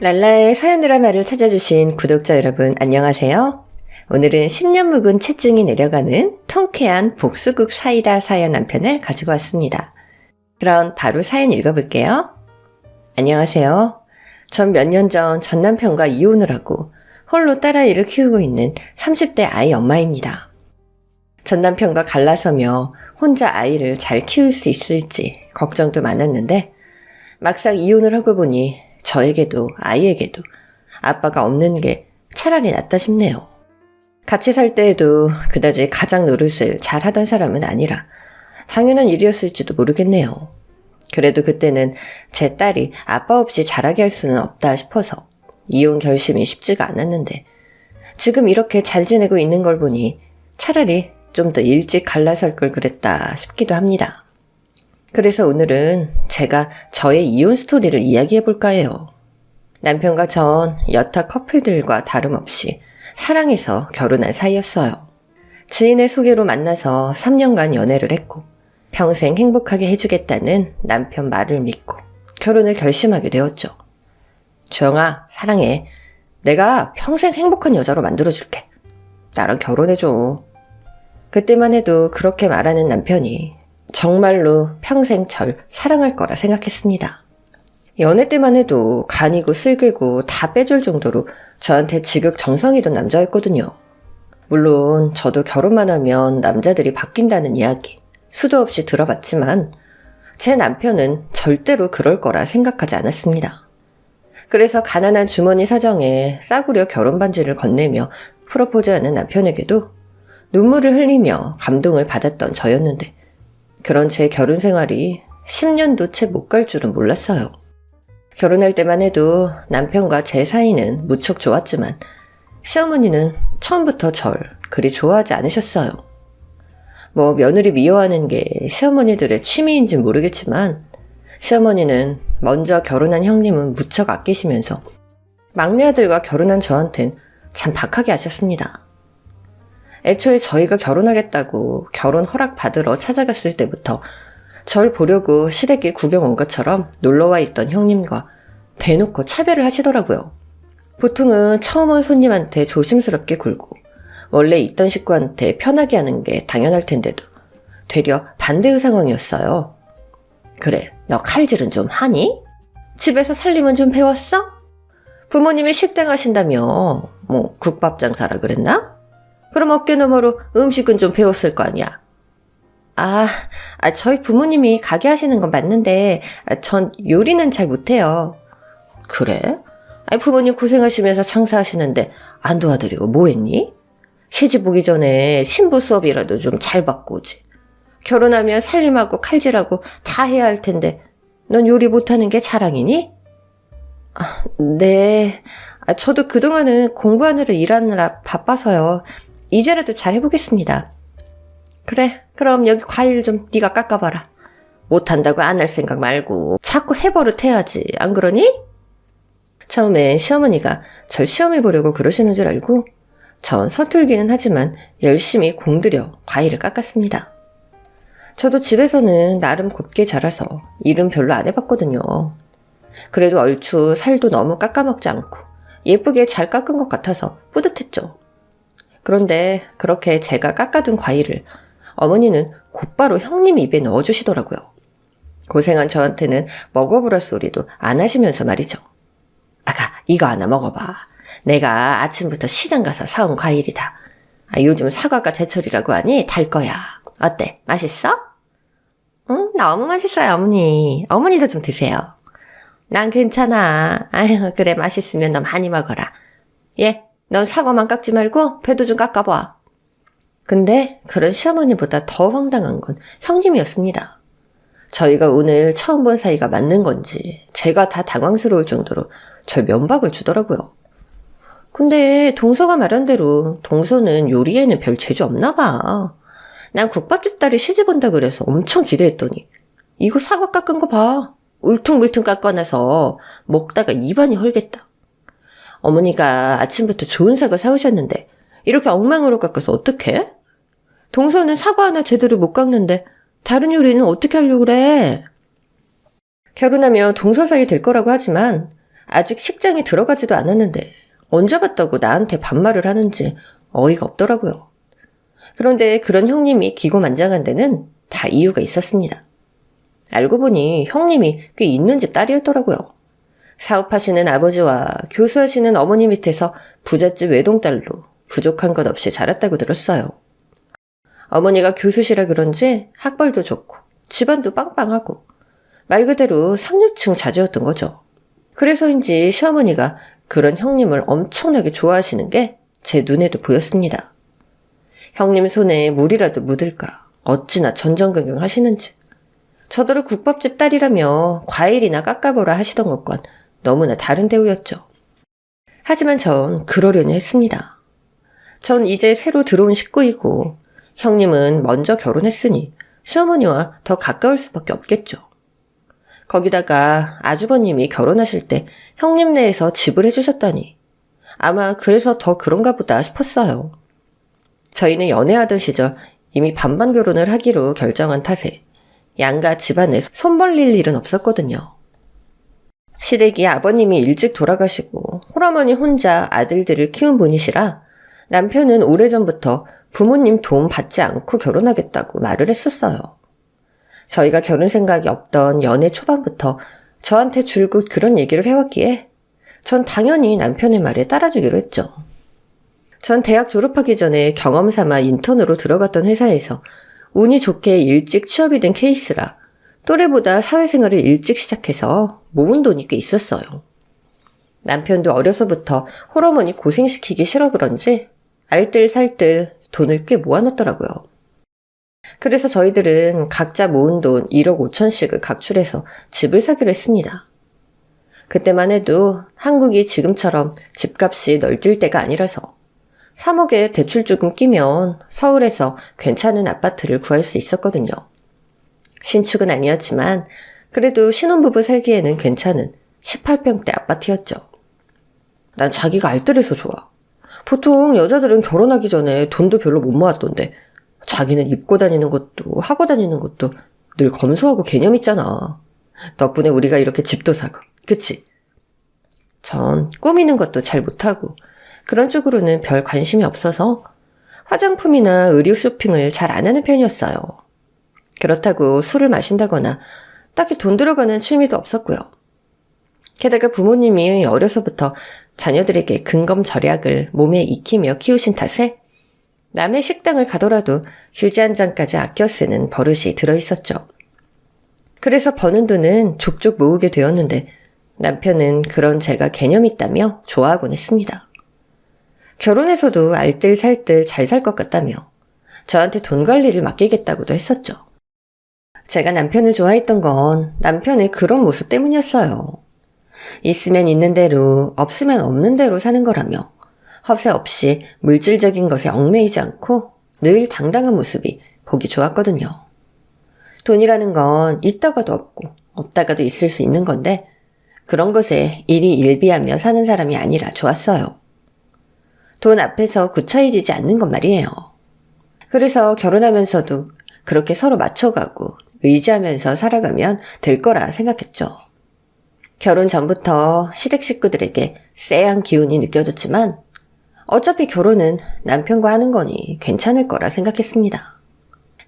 랄라의 사연 드라마를 찾아주신 구독자 여러분 안녕하세요. 오늘은 10년 묵은 채증이 내려가는 통쾌한 복수극 사이다 사연 한 편을 가지고 왔습니다. 그럼 바로 사연 읽어볼게요. 안녕하세요. 전 몇 년 전 남편과 이혼을 하고 홀로 딸아이를 키우고 있는 30대 아이 엄마입니다. 전 남편과 갈라서며 혼자 아이를 잘 키울 수 있을지 걱정도 많았는데 막상 이혼을 하고 보니 저에게도 아이에게도 아빠가 없는 게 차라리 낫다 싶네요. 같이 살 때에도 그다지 가장 노릇을 잘 하던 사람은 아니라 당연한 일이었을지도 모르겠네요. 그래도 그때는 제 딸이 아빠 없이 자라게 할 수는 없다 싶어서 이혼 결심이 쉽지가 않았는데 지금 이렇게 잘 지내고 있는 걸 보니 차라리 좀 더 일찍 갈라설 걸 그랬다 싶기도 합니다. 그래서 오늘은 제가 저의 이혼 스토리를 이야기해볼까 해요. 남편과 전 여타 커플들과 다름없이 사랑해서 결혼한 사이였어요. 지인의 소개로 만나서 3년간 연애를 했고 평생 행복하게 해주겠다는 남편 말을 믿고 결혼을 결심하게 되었죠. 주영아, 사랑해. 내가 평생 행복한 여자로 만들어줄게. 나랑 결혼해줘. 그때만 해도 그렇게 말하는 남편이 정말로 평생 절 사랑할 거라 생각했습니다. 연애 때만 해도 간이고 쓸개고 다 빼줄 정도로 저한테 지극정성이던 남자였거든요. 물론 저도 결혼만 하면 남자들이 바뀐다는 이야기 수도 없이 들어봤지만 제 남편은 절대로 그럴 거라 생각하지 않았습니다. 그래서 가난한 주머니 사정에 싸구려 결혼 반지를 건네며 프로포즈하는 남편에게도 눈물을 흘리며 감동을 받았던 저였는데 그런 제 결혼 생활이 10년도 채 못 갈 줄은 몰랐어요. 결혼할 때만 해도 남편과 제 사이는 무척 좋았지만 시어머니는 처음부터 절 그리 좋아하지 않으셨어요. 뭐 며느리 미워하는 게 시어머니들의 취미인진 모르겠지만 시어머니는 먼저 결혼한 형님은 무척 아끼시면서 막내 아들과 결혼한 저한텐 참 박하게 하셨습니다. 애초에 저희가 결혼하겠다고 결혼 허락 받으러 찾아갔을 때부터 절 보려고 시댁에 구경 온 것처럼 놀러와 있던 형님과 대놓고 차별을 하시더라고요. 보통은 처음 온 손님한테 조심스럽게 굴고 원래 있던 식구한테 편하게 하는 게 당연할 텐데도 되려 반대의 상황이었어요. 그래, 너 칼질은 좀 하니? 집에서 살림은 좀 배웠어? 부모님이 식당 하신다며 뭐 국밥 장사라 그랬나? 그럼 어깨너머로 음식은 좀 배웠을 거 아니야. 저희 부모님이 가게 하시는 건 맞는데 전 요리는 잘 못해요. 그래? 부모님 고생하시면서 장사하시는데 안 도와드리고 뭐 했니? 시집 오기 전에 신부 수업이라도 좀 잘 받고 오지. 결혼하면 살림하고 칼질하고 다 해야 할 텐데 넌 요리 못하는 게 자랑이니? 네. 저도 그동안은 공부하느라 일하느라 바빠서요. 이제라도 잘 해보겠습니다. 그래, 그럼 여기 과일 좀 네가 깎아봐라. 못한다고 안 할 생각 말고 자꾸 해버릇 해야지, 안 그러니? 처음엔 시어머니가 절 시험해보려고 그러시는 줄 알고 전 서툴기는 하지만 열심히 공들여 과일을 깎았습니다. 저도 집에서는 나름 곱게 자라서 일은 별로 안 해봤거든요. 그래도 얼추 살도 너무 깎아먹지 않고 예쁘게 잘 깎은 것 같아서 뿌듯했죠. 그런데 그렇게 제가 깎아둔 과일을 어머니는 곧바로 형님 입에 넣어주시더라고요. 고생한 저한테는 먹어보라 소리도 안 하시면서 말이죠. 아가, 이거 하나 먹어봐. 내가 아침부터 시장 가서 사온 과일이다. 요즘 사과가 제철이라고 하니 달 거야. 어때? 맛있어? 응, 너무 맛있어요, 어머니. 어머니도 좀 드세요. 난 괜찮아. 아유, 그래, 맛있으면 너 많이 먹어라. 예, 넌 사과만 깎지 말고 배도 좀 깎아봐. 근데 그런 시어머니보다 더 황당한 건 형님이었습니다. 저희가 오늘 처음 본 사이가 맞는 건지 제가 다 당황스러울 정도로 절 면박을 주더라고요. 근데 동서가 말한 대로 동서는 요리에는 별 재주 없나 봐. 난 국밥집 딸이 시집 온다 그래서 엄청 기대했더니 이거 사과 깎은 거 봐. 울퉁불퉁 깎아놔서 먹다가 입안이 헐겠다. 어머니가 아침부터 좋은 사과 사오셨는데 이렇게 엉망으로 깎아서 어떡해? 동서는 사과 하나 제대로 못 깎는데 다른 요리는 어떻게 하려고 그래? 결혼하면 동서 사이 될 거라고 하지만 아직 식장에 들어가지도 않았는데 언제 봤다고 나한테 반말을 하는지 어이가 없더라고요. 그런데 그런 형님이 기고만장한 데는 다 이유가 있었습니다. 알고 보니 형님이 꽤 있는 집 딸이었더라고요. 사업하시는 아버지와 교수하시는 어머니 밑에서 부잣집 외동딸로 부족한 것 없이 자랐다고 들었어요. 어머니가 교수시라 그런지 학벌도 좋고 집안도 빵빵하고 말 그대로 상류층 자제였던 거죠. 그래서인지 시어머니가 그런 형님을 엄청나게 좋아하시는 게 제 눈에도 보였습니다. 형님 손에 물이라도 묻을까 어찌나 전전긍긍 하시는지. 저더러 국밥집 딸이라며 과일이나 깎아보라 하시던 것과는 너무나 다른 대우였죠. 하지만 전 그러려니 했습니다. 전 이제 새로 들어온 식구이고 형님은 먼저 결혼했으니 시어머니와 더 가까울 수밖에 없겠죠. 거기다가 아주버님이 결혼하실 때 형님 내에서 집을 해주셨다니 아마 그래서 더 그런가 보다 싶었어요. 저희는 연애하던 시절 이미 반반 결혼을 하기로 결정한 탓에 양가 집안에 손 벌릴 일은 없었거든요. 시댁이 아버님이 일찍 돌아가시고 홀어머니 혼자 아들들을 키운 분이시라 남편은 오래전부터 부모님 도움 받지 않고 결혼하겠다고 말을 했었어요. 저희가 결혼 생각이 없던 연애 초반부터 저한테 줄곧 그런 얘기를 해왔기에 전 당연히 남편의 말에 따라주기로 했죠. 전 대학 졸업하기 전에 경험 삼아 인턴으로 들어갔던 회사에서 운이 좋게 일찍 취업이 된 케이스라 또래보다 사회생활을 일찍 시작해서 모은 돈이 꽤 있었어요. 남편도 어려서부터 홀어머니 고생시키기 싫어 그런지 알뜰살뜰 돈을 꽤 모아놨더라고요. 그래서 저희들은 각자 모은 돈 1억 5천씩을 각출해서 집을 사기로 했습니다. 그때만 해도 한국이 지금처럼 집값이 널뛸 때가 아니라서 3억에 대출 조금 끼면 서울에서 괜찮은 아파트를 구할 수 있었거든요. 신축은 아니었지만 그래도 신혼부부 살기에는 괜찮은 18평대 아파트였죠. 난 자기가 알뜰해서 좋아. 보통 여자들은 결혼하기 전에 돈도 별로 못 모았던데 자기는 입고 다니는 것도 하고 다니는 것도 늘 검소하고 개념 있잖아. 덕분에 우리가 이렇게 집도 사고, 그치? 전 꾸미는 것도 잘 못하고 그런 쪽으로는 별 관심이 없어서 화장품이나 의류 쇼핑을 잘 안 하는 편이었어요. 그렇다고 술을 마신다거나 딱히 돈 들어가는 취미도 없었고요. 게다가 부모님이 어려서부터 자녀들에게 근검절약을 몸에 익히며 키우신 탓에 남의 식당을 가더라도 휴지 한 장까지 아껴 쓰는 버릇이 들어있었죠. 그래서 버는 돈은 족족 모으게 되었는데 남편은 그런 제가 개념 있다며 좋아하곤 했습니다. 결혼해서도 알뜰살뜰 잘 살 것 같다며 저한테 돈 관리를 맡기겠다고도 했었죠. 제가 남편을 좋아했던 건 남편의 그런 모습 때문이었어요. 있으면 있는 대로, 없으면 없는 대로 사는 거라며 허세 없이 물질적인 것에 얽매이지 않고 늘 당당한 모습이 보기 좋았거든요. 돈이라는 건 있다가도 없고 없다가도 있을 수 있는 건데 그런 것에 일이 일비하며 사는 사람이 아니라 좋았어요. 돈 앞에서 구차해지지 않는 것 말이에요. 그래서 결혼하면서도 그렇게 서로 맞춰가고 의지하면서 살아가면 될 거라 생각했죠. 결혼 전부터 시댁 식구들에게 쎄한 기운이 느껴졌지만 어차피 결혼은 남편과 하는 거니 괜찮을 거라 생각했습니다.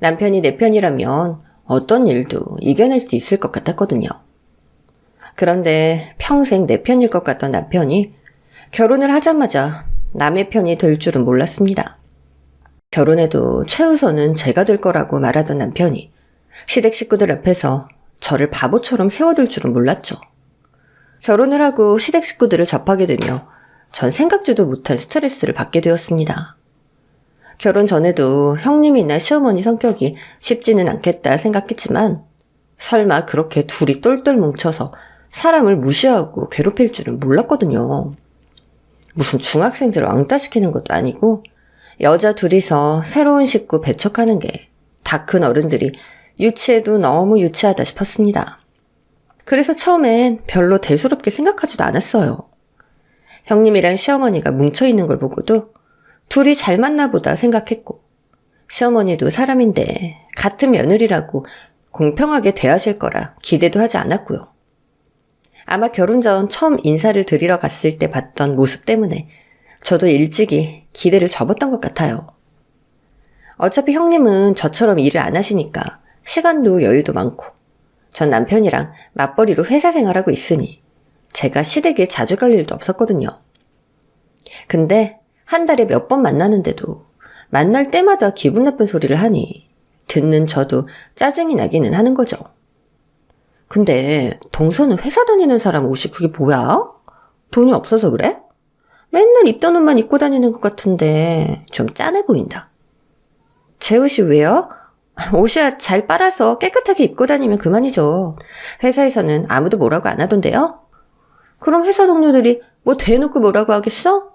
남편이 내 편이라면 어떤 일도 이겨낼 수 있을 것 같았거든요. 그런데 평생 내 편일 것 같던 남편이 결혼을 하자마자 남의 편이 될 줄은 몰랐습니다. 결혼해도 최우선은 제가 될 거라고 말하던 남편이 시댁 식구들 앞에서 저를 바보처럼 세워둘 줄은 몰랐죠. 결혼을 하고 시댁 식구들을 접하게 되며 전 생각지도 못한 스트레스를 받게 되었습니다. 결혼 전에도 형님이나 시어머니 성격이 쉽지는 않겠다 생각했지만 설마 그렇게 둘이 똘똘 뭉쳐서 사람을 무시하고 괴롭힐 줄은 몰랐거든요. 무슨 중학생들을 왕따시키는 것도 아니고 여자 둘이서 새로운 식구 배척하는 게 다 큰 어른들이 유치해도 너무 유치하다 싶었습니다. 그래서 처음엔 별로 대수롭게 생각하지도 않았어요. 형님이랑 시어머니가 뭉쳐있는 걸 보고도 둘이 잘 맞나 보다 생각했고 시어머니도 사람인데 같은 며느리라고 공평하게 대하실 거라 기대도 하지 않았고요. 아마 결혼 전 처음 인사를 드리러 갔을 때 봤던 모습 때문에 저도 일찍이 기대를 접었던 것 같아요. 어차피 형님은 저처럼 일을 안 하시니까 시간도 여유도 많고 전 남편이랑 맞벌이로 회사 생활하고 있으니 제가 시댁에 자주 갈 일도 없었거든요. 근데 한 달에 몇 번 만나는데도 만날 때마다 기분 나쁜 소리를 하니 듣는 저도 짜증이 나기는 하는 거죠. 근데 동서는 회사 다니는 사람 옷이 그게 뭐야? 돈이 없어서 그래? 맨날 입던 옷만 입고 다니는 것 같은데 좀 짠해 보인다. 제 옷이 왜요? 옷이야 잘 빨아서 깨끗하게 입고 다니면 그만이죠. 회사에서는 아무도 뭐라고 안 하던데요? 그럼 회사 동료들이 뭐 대놓고 뭐라고 하겠어?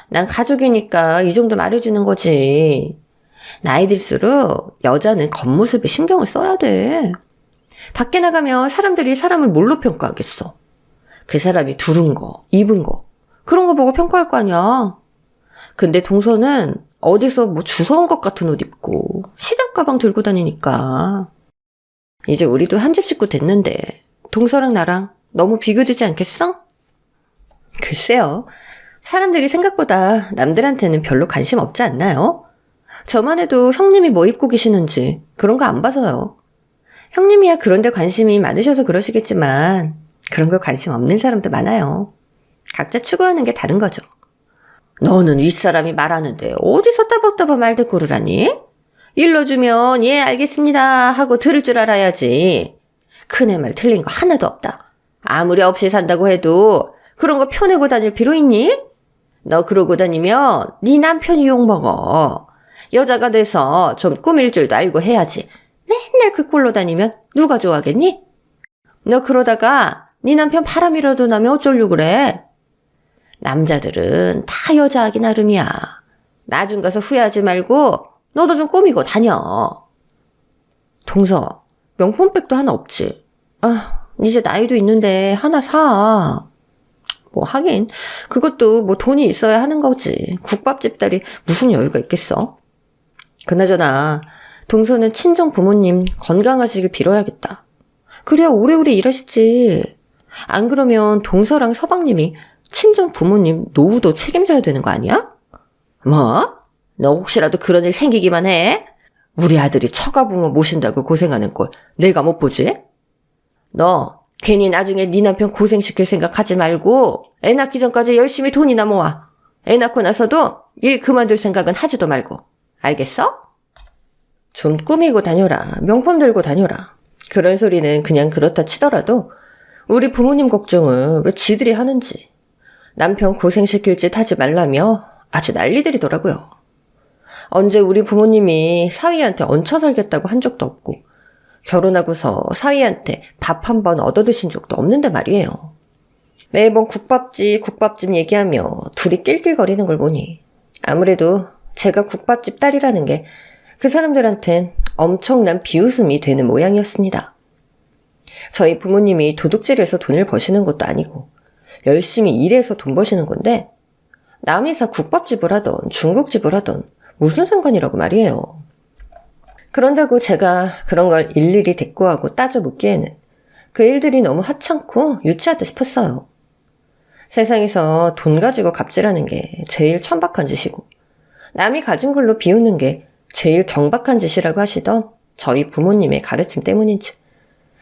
난 가족이니까 이 정도 말해주는 거지. 나이 들수록 여자는 겉모습에 신경을 써야 돼. 밖에 나가면 사람들이 사람을 뭘로 평가하겠어? 그 사람이 두른 거, 입은 거, 그런 거 보고 평가할 거 아니야. 근데 동서는 어디서 뭐 주워온 것 같은 옷 입고 시장 가방 들고 다니니까. 이제 우리도 한 집 식구 됐는데 동서랑 나랑 너무 비교되지 않겠어? 글쎄요. 사람들이 생각보다 남들한테는 별로 관심 없지 않나요? 저만 해도 형님이 뭐 입고 계시는지 그런 거 안 봐서요. 형님이야 그런데 관심이 많으셔서 그러시겠지만 그런 거 관심 없는 사람도 많아요. 각자 추구하는 게 다른 거죠. 너는 윗사람이 말하는데 어디서 따박따박 말대꾸를 하니? 일러주면 예 알겠습니다 하고 들을 줄 알아야지. 큰애 말 틀린 거 하나도 없다. 아무리 없이 산다고 해도 그런 거 펴내고 다닐 필요 있니? 너 그러고 다니면 네 남편이 욕먹어. 여자가 돼서 좀 꾸밀 줄도 알고 해야지. 맨날 그 꼴로 다니면 누가 좋아하겠니? 너 그러다가 네 남편 바람이라도 나면 어쩌려고 그래? 남자들은 다 여자하기 나름이야. 나중 가서 후회하지 말고 너도 좀 꾸미고 다녀. 동서, 명품백도 하나 없지? 아, 이제 나이도 있는데 하나 사. 뭐 하긴 그것도 뭐 돈이 있어야 하는 거지. 국밥집 딸이 무슨 여유가 있겠어? 그나저나 동서는 친정 부모님 건강하시길 빌어야겠다. 그래야 오래오래 일하시지. 안 그러면 동서랑 서방님이 친정 부모님 노후도 책임져야 되는 거 아니야? 뭐? 너 혹시라도 그런 일 생기기만 해? 우리 아들이 처가부모 모신다고 고생하는 꼴 내가 못 보지? 너 괜히 나중에 네 남편 고생시킬 생각하지 말고 애 낳기 전까지 열심히 돈이나 모아. 애 낳고 나서도 일 그만둘 생각은 하지도 말고. 알겠어? 좀 꾸미고 다녀라. 명품 들고 다녀라. 그런 소리는 그냥 그렇다 치더라도 우리 부모님 걱정을 왜 지들이 하는지. 남편 고생시킬 짓 하지 말라며 아주 난리들이더라고요. 언제 우리 부모님이 사위한테 얹혀 살겠다고 한 적도 없고 결혼하고서 사위한테 밥 한 번 얻어드신 적도 없는데 말이에요. 매번 국밥집 얘기하며 둘이 낄낄거리는 걸 보니 아무래도 제가 국밥집 딸이라는 게 그 사람들한텐 엄청난 비웃음이 되는 모양이었습니다. 저희 부모님이 도둑질해서 돈을 버시는 것도 아니고 열심히 일해서 돈 버시는 건데 남이사 국밥집을 하던 중국집을 하던 무슨 상관이라고 말이에요. 그런다고 제가 그런 걸 일일이 대꾸하고 따져 묻기에는 그 일들이 너무 하찮고 유치하다 싶었어요. 세상에서 돈 가지고 갑질하는 게 제일 천박한 짓이고 남이 가진 걸로 비웃는 게 제일 경박한 짓이라고 하시던 저희 부모님의 가르침 때문인지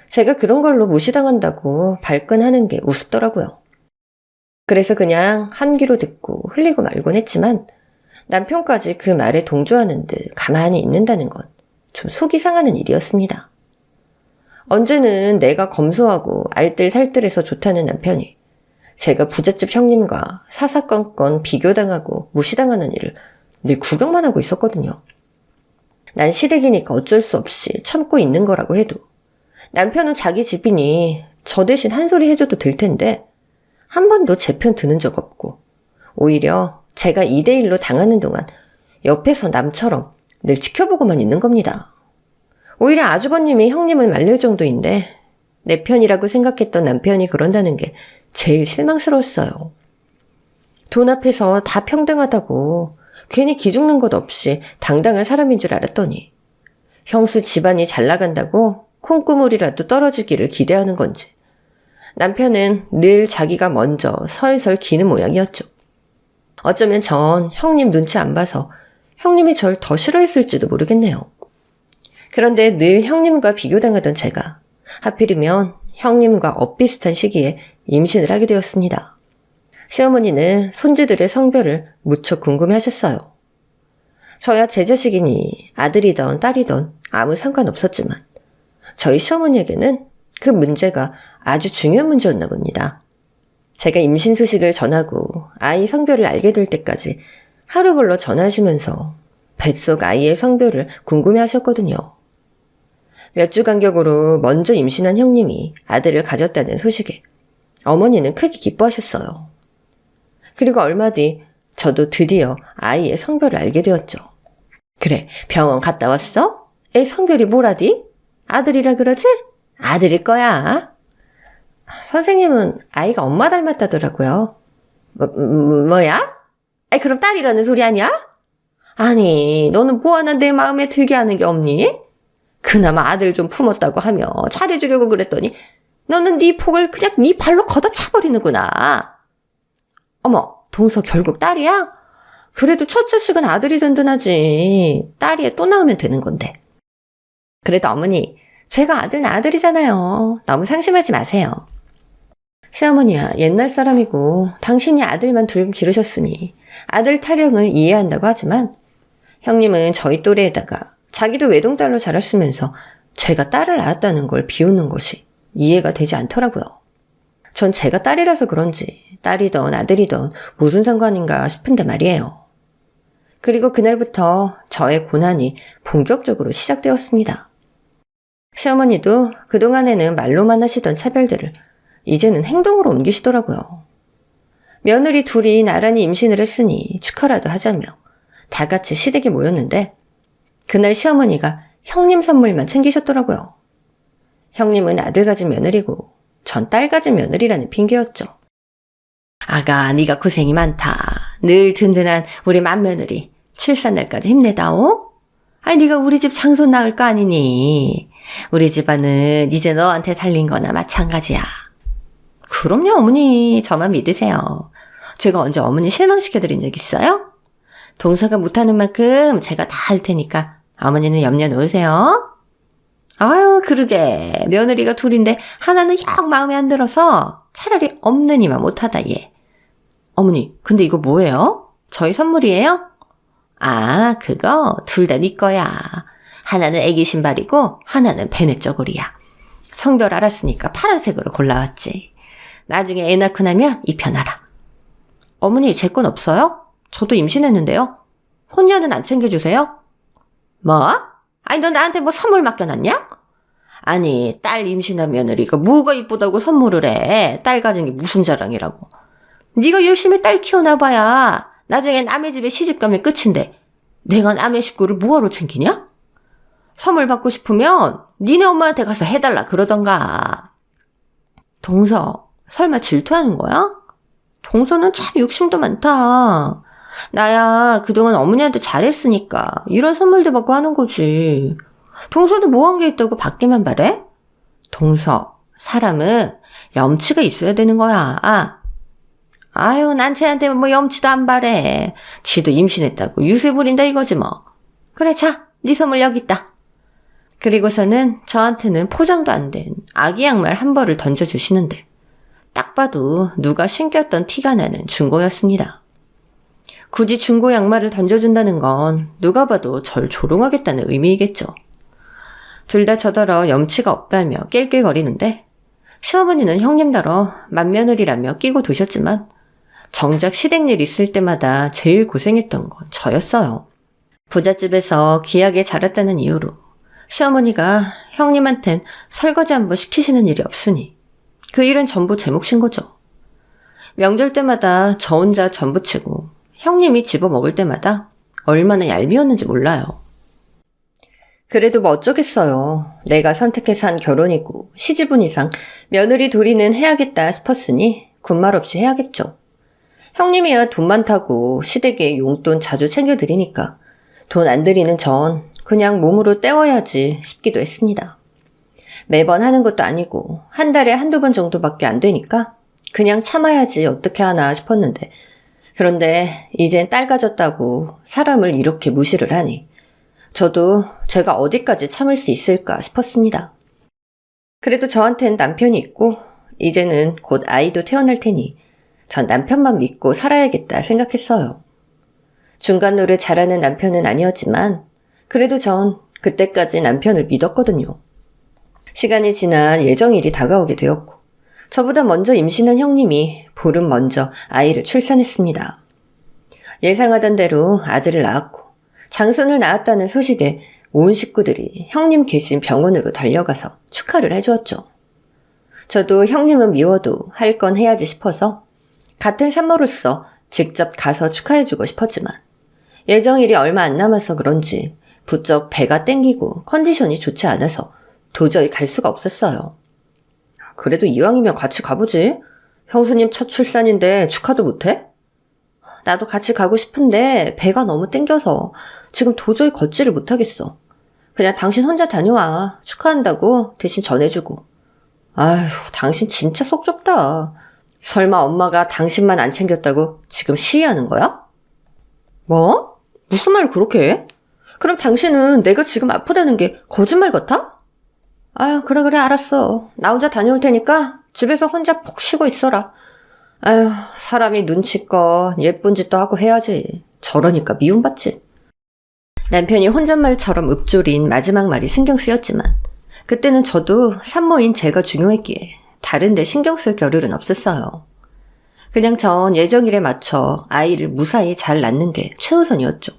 제가 그런 걸로 무시당한다고 발끈하는 게 우습더라고요. 그래서 그냥 한 귀로 듣고 흘리고 말곤 했지만 남편까지 그 말에 동조하는 듯 가만히 있는다는 건 좀 속이 상하는 일이었습니다. 언제는 내가 검소하고 알뜰살뜰해서 좋다는 남편이 제가 부잣집 형님과 사사건건 비교당하고 무시당하는 일을 늘 구경만 하고 있었거든요. 난 시댁이니까 어쩔 수 없이 참고 있는 거라고 해도 남편은 자기 집이니 저 대신 한 소리 해줘도 될 텐데 한 번도 제 편 드는 적 없고 오히려 제가 2대1로 당하는 동안 옆에서 남처럼 늘 지켜보고만 있는 겁니다. 오히려 아주버님이 형님을 말릴 정도인데 내 편이라고 생각했던 남편이 그런다는 게 제일 실망스러웠어요. 돈 앞에서 다 평등하다고 괜히 기죽는 것 없이 당당한 사람인 줄 알았더니 형수 집안이 잘 나간다고 콩고물이라도 떨어지기를 기대하는 건지 남편은 늘 자기가 먼저 설설 기는 모양이었죠. 어쩌면 전 형님 눈치 안 봐서 형님이 절 더 싫어했을지도 모르겠네요. 그런데 늘 형님과 비교당하던 제가 하필이면 형님과 엇비슷한 시기에 임신을 하게 되었습니다. 시어머니는 손주들의 성별을 무척 궁금해하셨어요. 저야 제 자식이니 아들이던 딸이던 아무 상관없었지만 저희 시어머니에게는 그 문제가 아주 중요한 문제였나 봅니다. 제가 임신 소식을 전하고 아이 성별을 알게 될 때까지 하루 걸러 전화하시면서 뱃속 아이의 성별을 궁금해하셨거든요. 몇 주 간격으로 먼저 임신한 형님이 아들을 가졌다는 소식에 어머니는 크게 기뻐하셨어요. 그리고 얼마 뒤 저도 드디어 아이의 성별을 알게 되었죠. 그래, 병원 갔다 왔어? 애 성별이 뭐라디? 아들이라 그러지? 아들일 거야. 선생님은 아이가 엄마 닮았다더라고요. 뭐야? 아이, 그럼 딸이라는 소리 아니야? 아니, 너는 뭐 하나 내 마음에 들게 하는 게 없니? 그나마 아들 좀 품었다고 하며 잘해주려고 그랬더니 너는 네 폭을 그냥 네 발로 걷어차버리는구나. 어머, 동서 결국 딸이야? 그래도 첫 자식은 아들이 든든하지. 딸이 또 나오면 되는 건데. 그래도 어머니, 제가 아들은 아들이잖아요. 너무 상심하지 마세요. 시어머니야, 옛날 사람이고 당신이 아들만 둘 기르셨으니 아들 타령을 이해한다고 하지만 형님은 저희 또래에다가 자기도 외동딸로 자랐으면서 제가 딸을 낳았다는 걸 비웃는 것이 이해가 되지 않더라고요. 전 제가 딸이라서 그런지 딸이던 아들이던 무슨 상관인가 싶은데 말이에요. 그리고 그날부터 저의 고난이 본격적으로 시작되었습니다. 시어머니도 그동안에는 말로만 하시던 차별들을 이제는 행동으로 옮기시더라고요. 며느리 둘이 나란히 임신을 했으니 축하라도 하자며 다 같이 시댁에 모였는데 그날 시어머니가 형님 선물만 챙기셨더라고요. 형님은 아들 가진 며느리고 전 딸 가진 며느리라는 핑계였죠. 아가, 네가 고생이 많다. 늘 든든한 우리 맏며느리 출산날까지 힘내다오. 아니, 네가 우리 집 장손 낳을 거 아니니. 우리 집안은 이제 너한테 달린 거나 마찬가지야. 그럼요, 어머니. 저만 믿으세요. 제가 언제 어머니 실망시켜드린 적 있어요? 동서가 못하는 만큼 제가 다 할 테니까 어머니는 염려 놓으세요. 아유, 그러게. 며느리가 둘인데 하나는 영 마음에 안 들어서 차라리 없는 이만 못하다, 얘. 어머니, 근데 이거 뭐예요? 저희 선물이에요? 아, 그거 둘 다 네 거야. 하나는 애기 신발이고 하나는 베네 저고리야. 성별 알았으니까 파란색으로 골라왔지. 나중에 애 낳고 나면 입혀놔라. 어머니, 제 건 없어요? 저도 임신했는데요. 혼녀는 안 챙겨주세요? 뭐? 아니, 너 나한테 뭐 선물 맡겨놨냐? 아니, 딸 임신한 며느리가 뭐가 이쁘다고 선물을 해. 딸 가진 게 무슨 자랑이라고. 네가 열심히 딸 키워놔봐야 나중에 남의 집에 시집가면 끝인데 내가 남의 식구를 뭐하러 챙기냐? 선물 받고 싶으면 니네 엄마한테 가서 해달라 그러던가. 동서, 설마 질투하는 거야? 동서는 참 욕심도 많다. 나야 그동안 어머니한테 잘했으니까 이런 선물도 받고 하는 거지. 동서도 뭐 한 게 있다고 받기만 바래? 동서, 사람은 염치가 있어야 되는 거야. 아유, 난 쟤한테 뭐 염치도 안 바래. 지도 임신했다고 유세 부린다 이거지 뭐. 그래, 자, 네 선물 여기 있다. 그리고서는 저한테는 포장도 안 된 아기 양말 한 벌을 던져주시는데 딱 봐도 누가 신겼던 티가 나는 중고였습니다. 굳이 중고 양말을 맏며느리는 건 누가 봐도 절 조롱하겠다는 의미이겠죠. 둘 다 저더러 염치가 없다며 낄낄거리는데 시어머니는 형님더러 맏며느리라며 끼고 도셨지만 정작 시댁일 있을 때마다 제일 고생했던 건 저였어요. 부잣집에서 귀하게 자랐다는 이유로 시어머니가 형님한텐 설거지 한번 시키시는 일이 없으니 그 일은 전부 제 몫인 거죠. 명절 때마다 저 혼자 전부치고 형님이 집어먹을 때마다 얼마나 얄미웠는지 몰라요. 그래도 뭐 어쩌겠어요. 내가 선택해서 한 결혼이고 시집은 이상 며느리 도리는 해야겠다 싶었으니 군말 없이 해야겠죠. 형님이야 돈 많다고 시댁에 용돈 자주 챙겨드리니까 돈 안 드리는 전 그냥 몸으로 때워야지 싶기도 했습니다. 매번 하는 것도 아니고 한 달에 한두 번 정도밖에 안 되니까 그냥 참아야지 어떻게 하나 싶었는데, 그런데 이젠 딸 가졌다고 사람을 이렇게 무시를 하니 저도 제가 어디까지 참을 수 있을까 싶었습니다. 그래도 저한텐 남편이 있고 이제는 곧 아이도 태어날 테니 전 남편만 믿고 살아야겠다 생각했어요. 중간 노릇 잘하는 남편은 아니었지만 그래도 전 그때까지 남편을 믿었거든요. 시간이 지나 예정일이 다가오게 되었고 저보다 먼저 임신한 형님이 보름 먼저 아이를 출산했습니다. 예상하던 대로 아들을 낳았고 장손을 낳았다는 소식에 온 식구들이 형님 계신 병원으로 달려가서 축하를 해주었죠. 저도 형님은 미워도 할 건 해야지 싶어서 같은 산모로서 직접 가서 축하해주고 싶었지만 예정일이 얼마 안 남아서 그런지 부쩍 배가 땡기고 컨디션이 좋지 않아서 도저히 갈 수가 없었어요. 그래도 이왕이면 같이 가보지. 형수님 첫 출산인데 축하도 못해? 나도 같이 가고 싶은데 배가 너무 땡겨서 지금 도저히 걷지를 못하겠어. 그냥 당신 혼자 다녀와. 축하한다고 대신 전해주고. 아휴, 당신 진짜 속 좁다. 설마 엄마가 당신만 안 챙겼다고 지금 시위하는 거야? 뭐? 무슨 말을 그렇게 해? 그럼 당신은 내가 지금 아프다는 게 거짓말 같아? 아유, 그래, 알았어. 나 혼자 다녀올 테니까 집에서 혼자 푹 쉬고 있어라. 아유, 사람이 눈치껏 예쁜 짓도 하고 해야지. 저러니까 미움받지. 남편이 혼잣말처럼 읊조린 마지막 말이 신경 쓰였지만 그때는 저도 산모인 제가 중요했기에 다른 데 신경 쓸 겨를은 없었어요. 그냥 전 예정일에 맞춰 아이를 무사히 잘 낳는 게 최우선이었죠.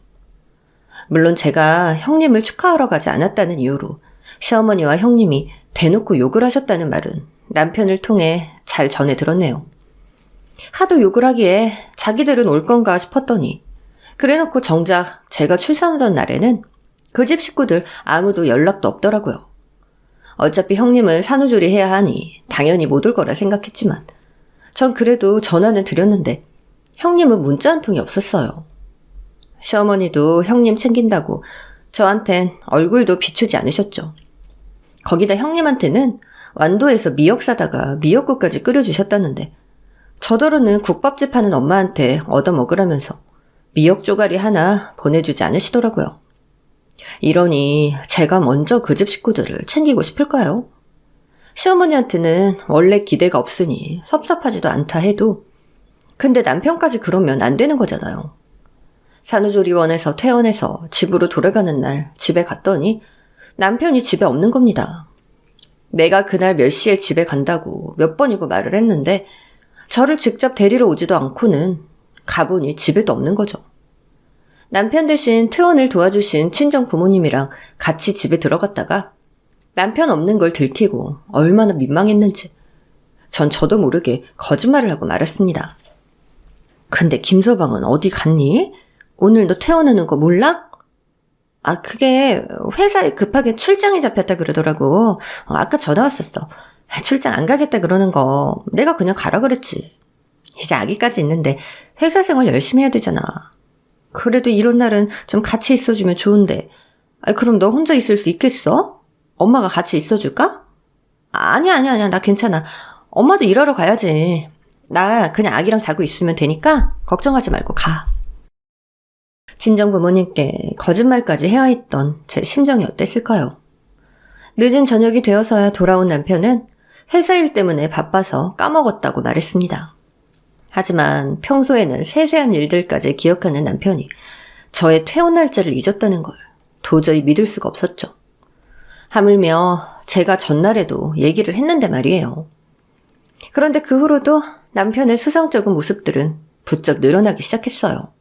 물론 제가 형님을 축하하러 가지 않았다는 이유로 시어머니와 형님이 대놓고 욕을 하셨다는 말은 남편을 통해 잘 전해 들었네요. 하도 욕을 하기에 자기들은 올 건가 싶었더니 그래놓고 정작 제가 출산하던 날에는 그 집 식구들 아무도 연락도 없더라고요. 어차피 형님은 산후조리 해야 하니 당연히 못 올 거라 생각했지만 전 그래도 전화는 드렸는데 형님은 문자 한 통이 없었어요. 시어머니도 형님 챙긴다고 저한텐 얼굴도 비추지 않으셨죠. 거기다 형님한테는 완도에서 미역 사다가 미역국까지 끓여주셨다는데 저더러는 국밥집 하는 엄마한테 얻어먹으라면서 미역 쪼가리 하나 보내주지 않으시더라고요. 이러니 제가 먼저 그 집 식구들을 챙기고 싶을까요? 시어머니한테는 원래 기대가 없으니 섭섭하지도 않다 해도 근데 남편까지 그러면 안 되는 거잖아요. 산후조리원에서 퇴원해서 집으로 돌아가는 날 집에 갔더니 남편이 집에 없는 겁니다. 내가 그날 몇 시에 집에 간다고 몇 번이고 말을 했는데 저를 직접 데리러 오지도 않고는 가보니 집에도 없는 거죠. 남편 대신 퇴원을 도와주신 친정 부모님이랑 같이 집에 들어갔다가 남편 없는 걸 들키고 얼마나 민망했는지 전 저도 모르게 거짓말을 하고 말았습니다. 근데 김서방은 어디 갔니? 오늘 너 퇴원하는 거 몰라? 아, 그게 회사에 급하게 출장이 잡혔다 그러더라고. 아까 전화 왔었어. 출장 안 가겠다 그러는 거 내가 그냥 가라 그랬지. 이제 아기까지 있는데 회사 생활 열심히 해야 되잖아. 그래도 이런 날은 좀 같이 있어주면 좋은데. 그럼 너 혼자 있을 수 있겠어? 엄마가 같이 있어줄까? 아니야. 나 괜찮아. 엄마도 일하러 가야지. 나 그냥 아기랑 자고 있으면 되니까 걱정하지 말고 가. 친정 부모님께 거짓말까지 해야 했던 제 심정이 어땠을까요? 늦은 저녁이 되어서야 돌아온 남편은 회사 일 때문에 바빠서 까먹었다고 말했습니다. 하지만 평소에는 세세한 일들까지 기억하는 남편이 저의 퇴원 날짜를 잊었다는 걸 도저히 믿을 수가 없었죠. 하물며 제가 전날에도 얘기를 했는데 말이에요. 그런데 그 후로도 남편의 수상쩍은 모습들은 부쩍 늘어나기 시작했어요.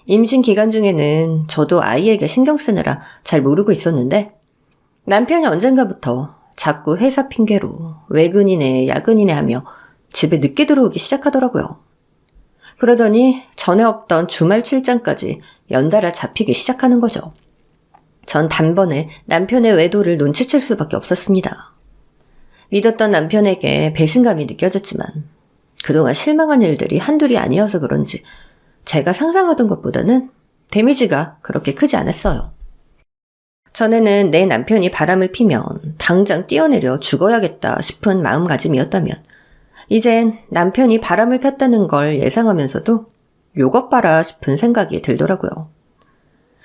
임신 기간 중에는 저도 아이에게 신경 쓰느라 잘 모르고 있었는데 남편이 언젠가부터 자꾸 회사 핑계로 외근이네 야근이네 하며 집에 늦게 들어오기 시작하더라고요. 그러더니 전에 없던 주말 출장까지 연달아 잡히기 시작하는 거죠. 전 단번에 남편의 외도를 눈치챌 수밖에 없었습니다. 믿었던 남편에게 배신감이 느껴졌지만 그동안 실망한 일들이 한둘이 아니어서 그런지 제가 상상하던 것보다는 데미지가 그렇게 크지 않았어요. 전에는 내 남편이 바람을 피면 당장 뛰어내려 죽어야겠다 싶은 마음가짐이었다면 이젠 남편이 바람을 폈다는 걸 예상하면서도 요것 봐라 싶은 생각이 들더라고요.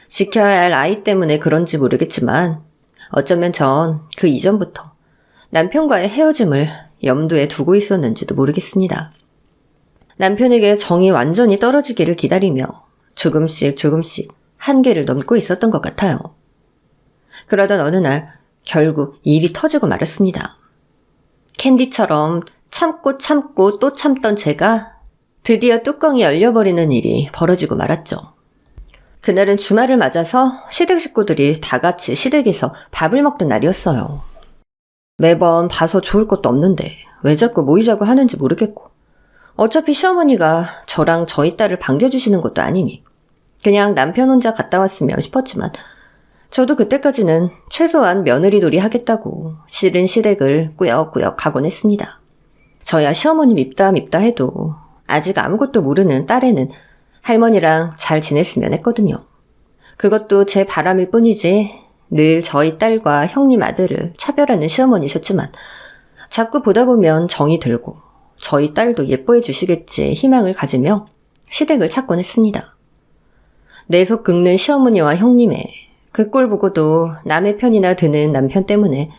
지켜야 할 아이 때문에 그런지 모르겠지만 어쩌면 전 그 이전부터 남편과의 헤어짐을 염두에 두고 있었는지도 모르겠습니다. 남편에게 정이 완전히 떨어지기를 기다리며 조금씩 한계를 넘고 있었던 것 같아요. 그러던 어느 날 결국 일이 터지고 말았습니다. 캔디처럼 참고 또 참던 제가 드디어 뚜껑이 열려버리는 일이 벌어지고 말았죠. 그날은 주말을 맞아서 시댁 식구들이 다 같이 시댁에서 밥을 먹던 날이었어요. 매번 봐서 좋을 것도 없는데 왜 자꾸 모이자고 하는지 모르겠고 어차피 시어머니가 저랑 저희 딸을 반겨주시는 것도 아니니 그냥 남편 혼자 갔다 왔으면 싶었지만 저도 그때까지는 최소한 며느리놀이 하겠다고 싫은 시댁을 꾸역꾸역 가곤 했습니다. 저야 시어머니 밉다 해도 아직 아무것도 모르는 딸애는 할머니랑 잘 지냈으면 했거든요. 그것도 제 바람일 뿐이지 늘 저희 딸과 형님 아들을 차별하는 시어머니셨지만 자꾸 보다 보면 정이 들고 저희 딸도 예뻐해 주시겠지 희망을 가지며 시댁을 찾곤 했습니다. 내 속 긁는 시어머니와 형님의 그 꼴 보고도 남의 편이나 드는 남편 때문에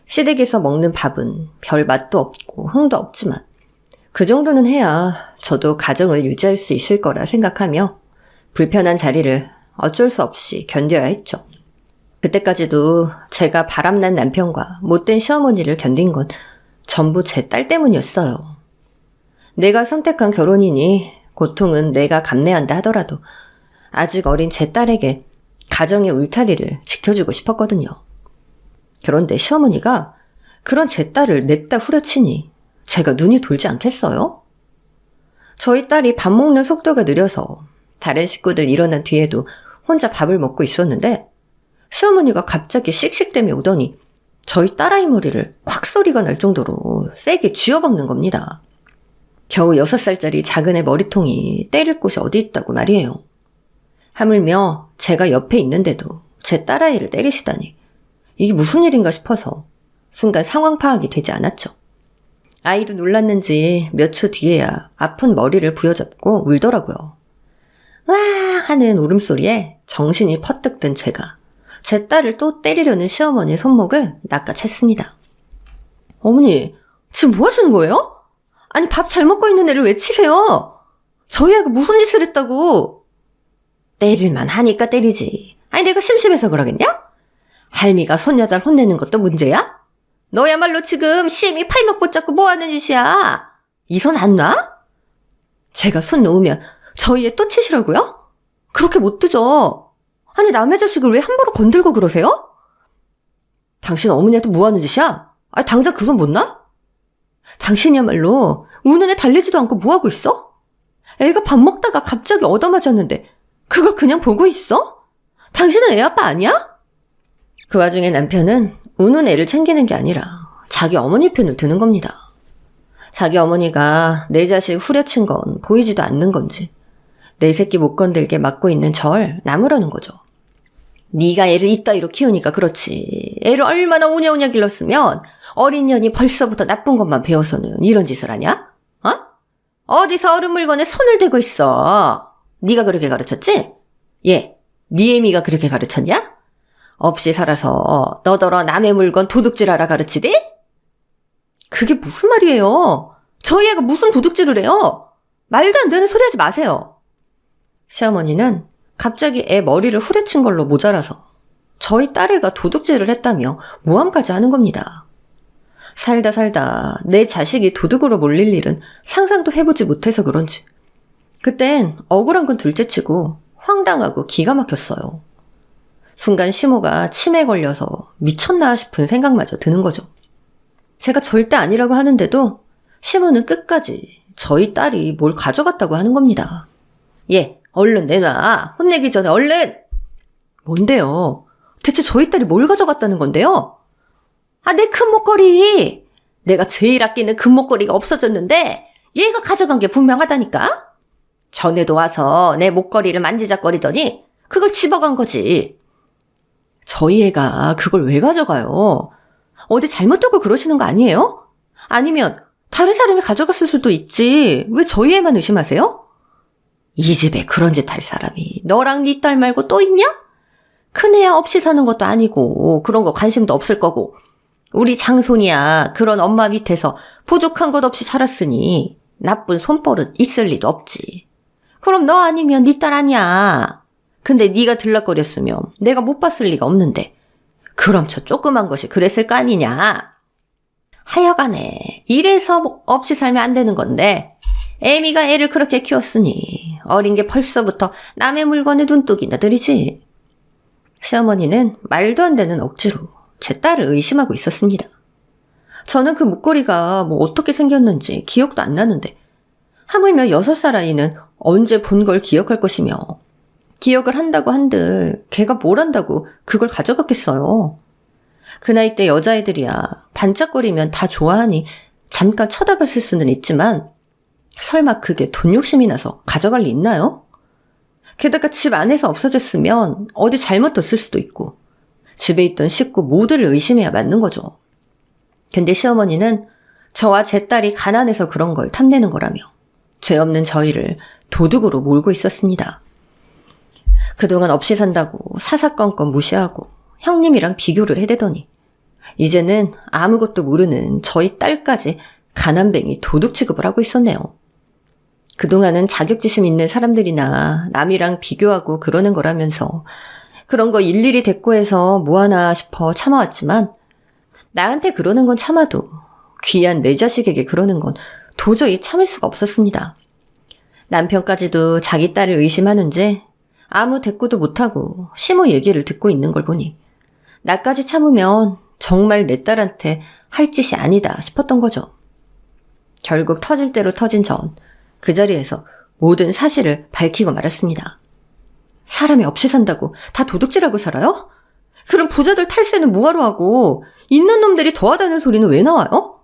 시댁에서 먹는 밥은 별 맛도 없고 흥도 없지만 그 정도는 해야 저도 가정을 유지할 수 있을 거라 생각하며 불편한 자리를 어쩔 수 없이 견뎌야 했죠. 그때까지도 제가 바람난 남편과 못된 시어머니를 견딘 건 전부 제 딸 때문이었어요. 내가 선택한 결혼이니 고통은 내가 감내한다 하더라도 아직 어린 제 딸에게 가정의 울타리를 지켜주고 싶었거든요. 그런데 시어머니가 그런 제 딸을 냅다 후려치니 제가 눈이 돌지 않겠어요? 저희 딸이 밥 먹는 속도가 느려서 다른 식구들 일어난 뒤에도 혼자 밥을 먹고 있었는데 시어머니가 갑자기 씩씩대며 오더니 저희 딸아이 머리를 콱 소리가 날 정도로 세게 쥐어박는 겁니다. 겨우 6살짜리 작은 애 머리통이 때릴 곳이 어디 있다고 말이에요. 하물며 제가 옆에 있는데도 제 딸아이를 때리시다니 이게 무슨 일인가 싶어서 순간 상황 파악이 되지 않았죠. 아이도 놀랐는지 몇 초 뒤에야 아픈 머리를 부여잡고 울더라고요. 와 하는 울음소리에 정신이 퍼뜩 든 제가 제 딸을 또 때리려는 시어머니의 손목을 낚아챘습니다. 어머니, 지금 뭐 하시는 거예요? 아니 밥 잘 먹고 있는 애를 왜 치세요? 저희 애가 무슨 짓을 했다고? 때릴만 하니까 때리지. 아니 내가 심심해서 그러겠냐? 할미가 손녀들 혼내는 것도 문제야? 너야말로 지금 심히 팔목 붙잡고 뭐 하는 짓이야? 이 손 안 놔? 제가 손 놓으면 저희 애 또 치시라고요? 그렇게 못 두죠. 아니 남의 자식을 왜 함부로 건들고 그러세요? 당신 어머니한테 뭐 하는 짓이야? 아니 당장 그 손 못 놔? 당신이야말로 우는 애 달래지도 않고 뭐 하고 있어? 애가 밥 먹다가 갑자기 얻어맞았는데 그걸 그냥 보고 있어? 당신은 애 아빠 아니야? 그 와중에 남편은 우는 애를 챙기는 게 아니라 자기 어머니 편을 드는 겁니다. 자기 어머니가 내 자식 후려친 건 보이지도 않는 건지 내 새끼 못 건들게 막고 있는 절 나무라는 거죠. 네가 애를 이따위로 키우니까 그렇지. 애를 얼마나 오냐오냐 길렀으면 어린 년이 벌써부터 나쁜 것만 배워서는 이런 짓을 하냐? 어? 어디서 어른 물건에 손을 대고 있어. 네가 그렇게 가르쳤지? 예, 네 애미가 그렇게 가르쳤냐? 없이 살아서 너더러 남의 물건 도둑질하라 가르치디? 그게 무슨 말이에요? 저희 애가 무슨 도둑질을 해요? 말도 안 되는 소리 하지 마세요. 시어머니는 갑자기 애 머리를 후려친 걸로 모자라서 저희 딸애가 도둑질을 했다며 모함까지 하는 겁니다. 살다 내 자식이 도둑으로 몰릴 일은 상상도 해보지 못해서 그런지 그땐 억울한 건 둘째치고 황당하고 기가 막혔어요. 순간 시모가 치매에 걸려서 미쳤나 싶은 생각마저 드는 거죠. 제가 절대 아니라고 하는데도 시모는 끝까지 저희 딸이 뭘 가져갔다고 하는 겁니다. 예, 얼른 내놔. 혼내기 전에 얼른! 뭔데요? 대체 저희 딸이 뭘 가져갔다는 건데요? 아, 내 금목걸이! 내가 제일 아끼는 금목걸이가 없어졌는데 얘가 가져간 게 분명하다니까? 전에도 와서 내 목걸이를 만지작거리더니 그걸 집어간 거지. 저희 애가 그걸 왜 가져가요? 어디 잘못 두고 그러시는 거 아니에요? 아니면 다른 사람이 가져갔을 수도 있지. 왜 저희 애만 의심하세요? 이 집에 그런 짓 할 사람이 너랑 네 딸 말고 또 있냐? 큰애야 없이 사는 것도 아니고 그런 거 관심도 없을 거고 우리 장손이야 그런 엄마 밑에서 부족한 것 없이 자랐으니 나쁜 손버릇 있을 리도 없지. 그럼 너 아니면 네 딸 아니야. 근데 네가 들락거렸으면 내가 못 봤을 리가 없는데 그럼 저 조그만 것이 그랬을 거 아니냐. 하여간에 이래서 없이 살면 안 되는 건데 애미가 애를 그렇게 키웠으니 어린 게 벌써부터 남의 물건에 눈독이나 들이지. 시어머니는 말도 안 되는 억지로 제 딸을 의심하고 있었습니다. 저는 그 목걸이가 뭐 어떻게 생겼는지 기억도 안 나는데 하물며 6살 아이는 언제 본 걸 기억할 것이며 기억을 한다고 한들 걔가 뭘 안다고 그걸 가져갔겠어요. 그 나이 때 여자애들이야 반짝거리면 다 좋아하니 잠깐 쳐다봤을 수는 있지만 설마 그게 돈 욕심이 나서 가져갈 리 있나요? 게다가 집 안에서 없어졌으면 어디 잘못 뒀을 수도 있고 집에 있던 식구 모두를 의심해야 맞는 거죠. 근데 시어머니는 저와 제 딸이 가난해서 그런 걸 탐내는 거라며 죄 없는 저희를 도둑으로 몰고 있었습니다. 그동안 없이 산다고 사사건건 무시하고 형님이랑 비교를 해대더니 이제는 아무것도 모르는 저희 딸까지 가난뱅이 도둑 취급을 하고 있었네요. 그동안은 자격지심 있는 사람들이나 남이랑 비교하고 그러는 거라면서 그런 거 일일이 대꾸해서 뭐하나 싶어 참아왔지만 나한테 그러는 건 참아도 귀한 내 자식에게 그러는 건 도저히 참을 수가 없었습니다. 남편까지도 자기 딸을 의심하는지 아무 대꾸도 못하고 시모 얘기를 듣고 있는 걸 보니 나까지 참으면 정말 내 딸한테 할 짓이 아니다 싶었던 거죠. 결국 터질 대로 터진 전 그 자리에서 모든 사실을 밝히고 말았습니다. 사람이 없이 산다고 다 도둑질하고 살아요? 그럼 부자들 탈세는 뭐하러 하고 있는 놈들이 더하다는 소리는 왜 나와요?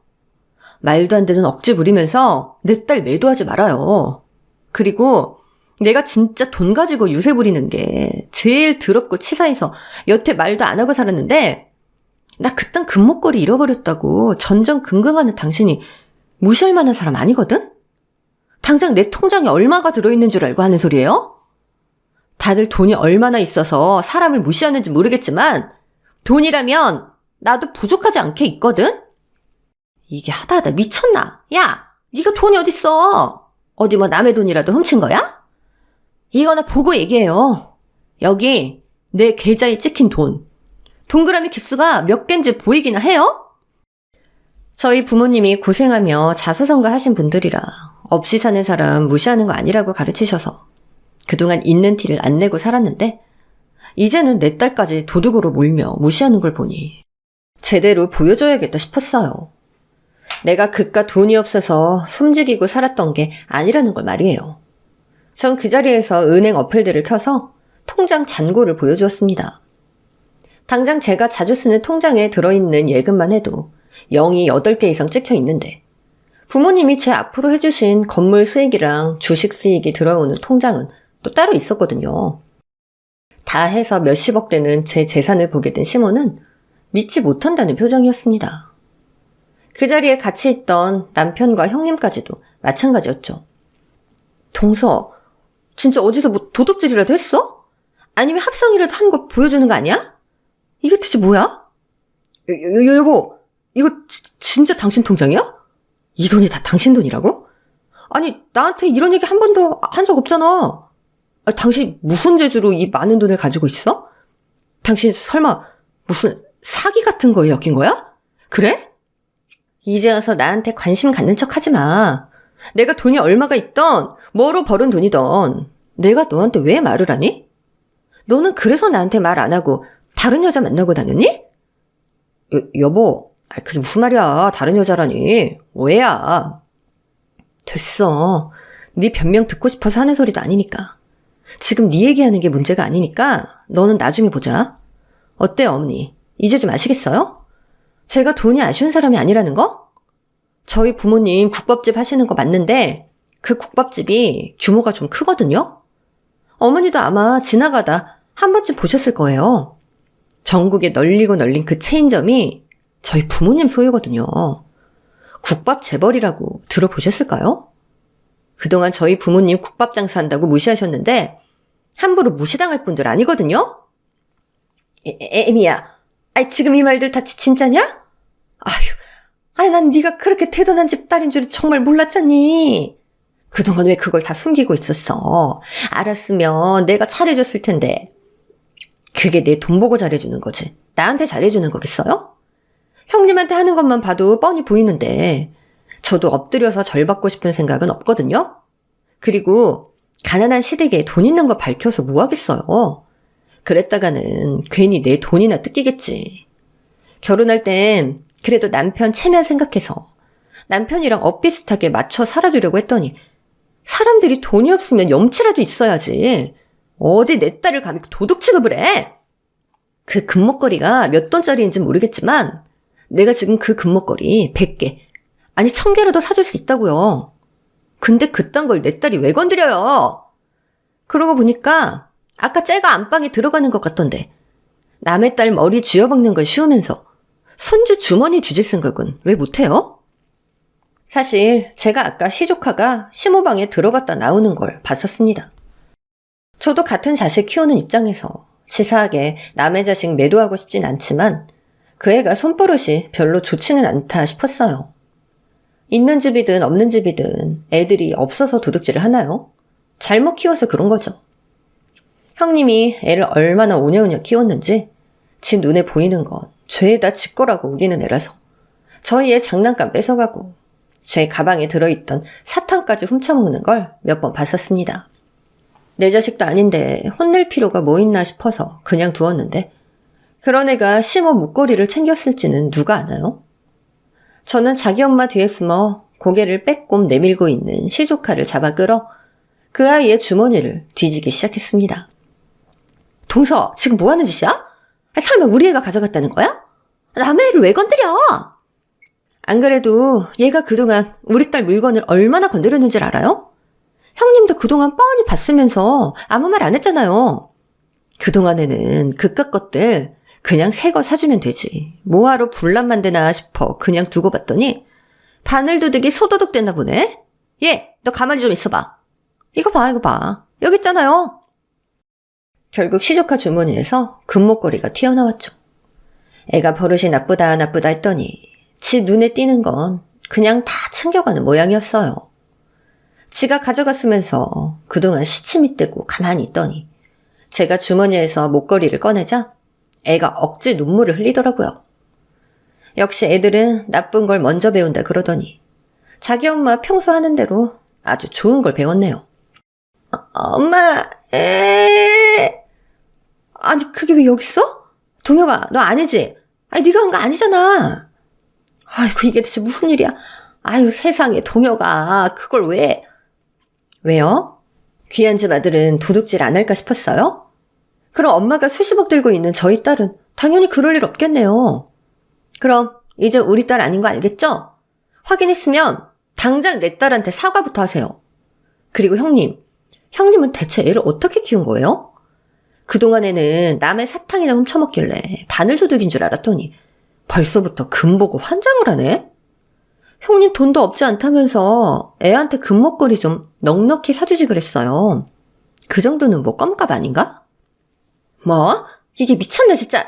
말도 안 되는 억지 부리면서 내 딸 매도하지 말아요. 그리고 내가 진짜 돈 가지고 유세 부리는 게 제일 더럽고 치사해서 여태 말도 안 하고 살았는데 나 그딴 금목걸이 잃어버렸다고 전전긍긍하는 당신이 무시할 만한 사람 아니거든? 당장 내 통장에 얼마가 들어있는 줄 알고 하는 소리예요? 다들 돈이 얼마나 있어서 사람을 무시하는지 모르겠지만 돈이라면 나도 부족하지 않게 있거든? 이게 하다 미쳤나? 야, 네가 돈이 어딨어? 어디 뭐 남의 돈이라도 훔친 거야? 이거나 보고 얘기해요. 여기 내 계좌에 찍힌 돈. 동그라미 깃수가 몇 개인지 보이기나 해요? 저희 부모님이 고생하며 자수성가하신 분들이라 없이 사는 사람 무시하는 거 아니라고 가르치셔서 그동안 있는 티를 안 내고 살았는데 이제는 내 딸까지 도둑으로 몰며 무시하는 걸 보니 제대로 보여줘야겠다 싶었어요. 내가 그깟 돈이 없어서 숨죽이고 살았던 게 아니라는 걸 말이에요. 전 그 자리에서 은행 어플들을 켜서 통장 잔고를 보여주었습니다. 당장 제가 자주 쓰는 통장에 들어있는 예금만 해도 0이 8개 이상 찍혀 있는데 부모님이 제 앞으로 해주신 건물 수익이랑 주식 수익이 들어오는 통장은 또 따로 있었거든요. 다 해서 몇십억 되는 제 재산을 보게 된 시모는 믿지 못한다는 표정이었습니다. 그 자리에 같이 있던 남편과 형님까지도 마찬가지였죠. 동서, 진짜 어디서 뭐 도둑질이라도 했어? 아니면 합성이라도 한 거 보여주는 거 아니야? 이게 대체 뭐야? 여보, 이거 진짜 당신 통장이야? 이 돈이 다 당신 돈이라고? 아니, 나한테 이런 얘기 한 번도 한 적 없잖아. 당신 무슨 재주로 이 많은 돈을 가지고 있어? 당신 설마 무슨 사기 같은 거에 엮인 거야? 그래? 이제 와서 나한테 관심 갖는 척 하지 마. 내가 돈이 얼마가 있던 뭐로 벌은 돈이던 내가 너한테 왜 말을 하니? 너는 그래서 나한테 말 안 하고 다른 여자 만나고 다녔니? 여보, 그게 무슨 말이야. 다른 여자라니. 오해야. 됐어. 네 변명 듣고 싶어서 하는 소리도 아니니까. 지금 네 얘기하는 게 문제가 아니니까 너는 나중에 보자. 어때요, 어머니? 이제 좀 아시겠어요? 제가 돈이 아쉬운 사람이 아니라는 거? 저희 부모님 국밥집 하시는 거 맞는데 그 국밥집이 규모가 좀 크거든요? 어머니도 아마 지나가다 한 번쯤 보셨을 거예요. 전국에 널리고 널린 그 체인점이 저희 부모님 소유거든요. 국밥 재벌이라고 들어보셨을까요? 그동안 저희 부모님 국밥 장사한다고 무시하셨는데 함부로 무시당할 분들 아니거든요? 애미야, 지금 이 말들 다 진짜냐? 난 네가 그렇게 대단한 집 딸인 줄 정말 몰랐잖니. 그동안 왜 그걸 다 숨기고 있었어? 알았으면 내가 잘해줬을 텐데. 그게 내 돈 보고 잘해주는 거지. 나한테 잘해주는 거겠어요? 형님한테 하는 것만 봐도 뻔히 보이는데 저도 엎드려서 절 받고 싶은 생각은 없거든요. 그리고 가난한 시댁에 돈 있는 거 밝혀서 뭐 하겠어요. 그랬다가는 괜히 내 돈이나 뜯기겠지. 결혼할 땐 그래도 남편 체면 생각해서 남편이랑 엇비슷하게 맞춰 살아주려고 했더니 사람들이 돈이 없으면 염치라도 있어야지. 어디 내 딸을 감히 도둑 취급을 해? 그 금목걸이가 몇 돈짜리인지 모르겠지만 내가 지금 그 금목걸이 100개, 아니 1000개라도 사줄 수 있다고요. 근데 그딴 걸 내 딸이 왜 건드려요? 그러고 보니까 아까 째가 안방에 들어가는 것 같던데 남의 딸 머리 쥐어박는 걸 쉬우면서 손주 주머니 뒤질 생각은 왜 못해요? 사실 제가 아까 시조카가 시모방에 들어갔다 나오는 걸 봤었습니다. 저도 같은 자식 키우는 입장에서 치사하게 남의 자식 매도하고 싶진 않지만 그 애가 손버릇이 별로 좋지는 않다 싶었어요. 있는 집이든 없는 집이든 애들이 없어서 도둑질을 하나요? 잘못 키워서 그런 거죠. 형님이 애를 얼마나 오냐오냐 키웠는지 지 눈에 보이는 건 죄에다 지 거라고 우기는 애라서 저희 애 장난감 뺏어가고 제 가방에 들어있던 사탕까지 훔쳐먹는 걸 몇 번 봤었습니다. 내 자식도 아닌데 혼낼 필요가 뭐 있나 싶어서 그냥 두었는데 그런 애가 시모 목걸이를 챙겼을지는 누가 아나요? 저는 자기 엄마 뒤에 숨어 고개를 빼꼼 내밀고 있는 시조카를 잡아 끌어 그 아이의 주머니를 뒤지기 시작했습니다. 동서, 지금 뭐 하는 짓이야? 설마 우리 애가 가져갔다는 거야? 남의 애를 왜 건드려? 안 그래도 얘가 그동안 우리 딸 물건을 얼마나 건드렸는 줄 알아요? 형님도 그동안 뻔히 봤으면서 아무 말 안 했잖아요. 그동안에는 그깟 것들 그냥 새 거 사주면 되지. 뭐하러 분란 만드나 싶어 그냥 두고 봤더니 바늘도둑이 소도둑 됐나 보네. 얘, 너 가만히 좀 있어봐. 이거 봐. 여기 있잖아요. 결국 시조카 주머니에서 금목걸이가 튀어나왔죠. 애가 버릇이 나쁘다 했더니 지 눈에 띄는 건 그냥 다 챙겨가는 모양이었어요. 지가 가져갔으면서 그동안 시침이 떼고 가만히 있더니 제가 주머니에서 목걸이를 꺼내자 애가 억지 눈물을 흘리더라고요. 역시 애들은 나쁜 걸 먼저 배운다 그러더니 자기 엄마 평소 하는 대로 아주 좋은 걸 배웠네요. 엄마, 아니 그게 왜 여기 있어? 동혁아, 너 아니지? 네가 한 거 아니잖아. 아이고 이게 대체 무슨 일이야? 아유 세상에 동혁아, 그걸 왜? 왜요? 귀한 집 아들은 도둑질 안 할까 싶었어요? 그럼 엄마가 수십억 들고 있는 저희 딸은 당연히 그럴 일 없겠네요. 그럼 이제 우리 딸 아닌 거 알겠죠? 확인했으면 당장 내 딸한테 사과부터 하세요. 그리고 형님은 대체 애를 어떻게 키운 거예요? 그동안에는 남의 사탕이나 훔쳐먹길래 바늘도둑인 줄 알았더니 벌써부터 금 보고 환장을 하네? 형님 돈도 없지 않다면서 애한테 금목걸이 좀 넉넉히 사주지 그랬어요. 그 정도는 뭐 껌값 아닌가? 뭐? 이게 미쳤네 진짜.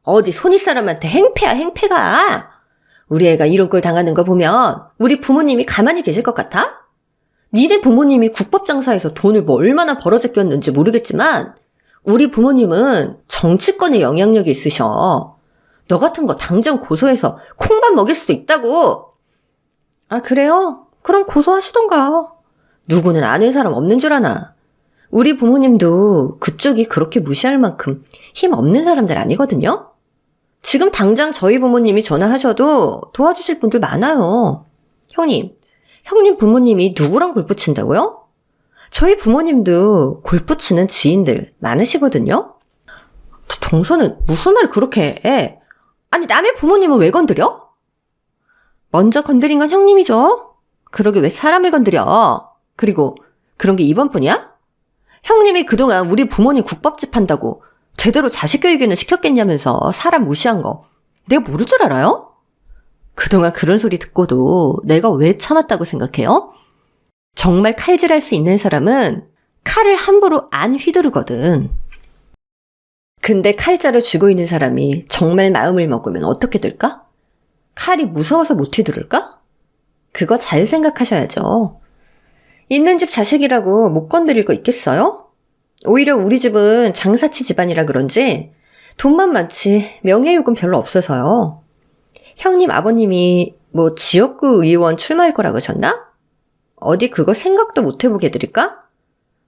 어디 손윗 사람한테 행패야 행패가. 우리 애가 이런 걸 당하는 거 보면 우리 부모님이 가만히 계실 것 같아? 니네 부모님이 국법장사에서 돈을 뭐 얼마나 벌어제꼈는지 모르겠지만 우리 부모님은 정치권에 영향력이 있으셔. 너 같은 거 당장 고소해서 콩밥 먹일 수도 있다고. 그래요? 그럼 고소하시던가. 누구는 아는 사람 없는 줄 아나. 우리 부모님도 그쪽이 그렇게 무시할 만큼 힘 없는 사람들 아니거든요? 지금 당장 저희 부모님이 전화하셔도 도와주실 분들 많아요. 형님 부모님이 누구랑 골프 친다고요? 저희 부모님도 골프 치는 지인들 많으시거든요? 동서는 무슨 말을 그렇게 해? 아니 남의 부모님은 왜 건드려? 먼저 건드린 건 형님이죠. 그러게 왜 사람을 건드려? 그리고 그런 게 이번뿐이야? 형님이 그동안 우리 부모님 국밥집 한다고 제대로 자식 교육에는 시켰겠냐면서 사람 무시한 거 내가 모를 줄 알아요? 그동안 그런 소리 듣고도 내가 왜 참았다고 생각해요? 정말 칼질할 수 있는 사람은 칼을 함부로 안 휘두르거든. 근데 칼자루 쥐고 있는 사람이 정말 마음을 먹으면 어떻게 될까? 칼이 무서워서 못 휘두를까? 그거 잘 생각하셔야죠. 있는 집 자식이라고 못 건드릴 거 있겠어요? 오히려 우리 집은 장사치 집안이라 그런지 돈만 많지 명예욕은 별로 없어서요. 형님 아버님이 뭐 지역구 의원 출마할 거라고 하셨나? 어디 그거 생각도 못 해보게 해드릴까?